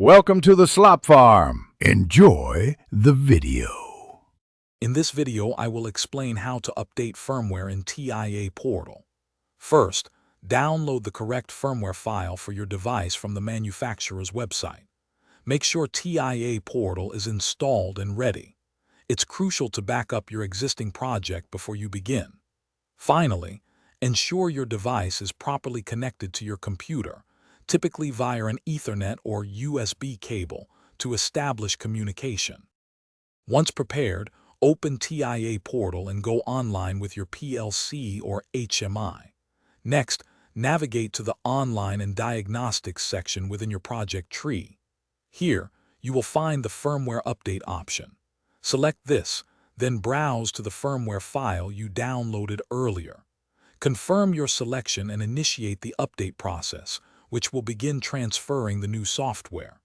Welcome to the Slop Farm. Enjoy the video. In this video, I will explain how to update firmware in TIA Portal. First, download the correct firmware file for your device from the manufacturer's website. Make sure TIA Portal is installed and ready. It's crucial to back up your existing project before you begin. Finally, ensure your device is properly connected to your computer, typically via an Ethernet or USB cable, to establish communication. Once prepared, open TIA Portal and go online with your PLC or HMI. Next, navigate to the Online and Diagnostics section within your project tree. Here, you will find the Firmware Update option. Select this, then browse to the firmware file you downloaded earlier. Confirm your selection and initiate the update process, which will begin transferring the new software.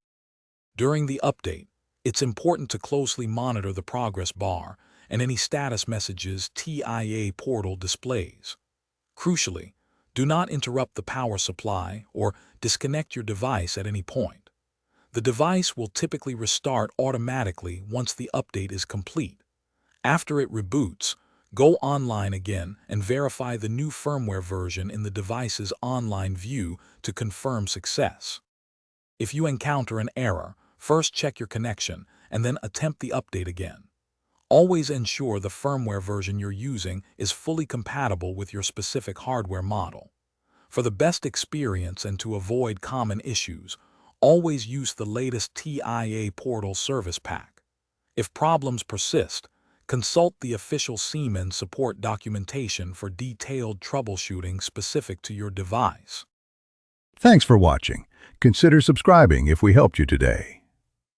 During the update, it's important to closely monitor the progress bar and any status messages TIA Portal displays. Crucially, do not interrupt the power supply or disconnect your device at any point. The device will typically restart automatically once the update is complete. After it reboots, go online again and verify the new firmware version in the device's online view to confirm success. If you encounter an error, first check your connection and then attempt the update again. Always ensure the firmware version you're using is fully compatible with your specific hardware model. For the best experience and to avoid common issues, always use the latest TIA Portal service pack. If problems persist, consult the official Siemens support documentation for detailed troubleshooting specific to your device. Thanks for watching. Consider subscribing if we helped you today.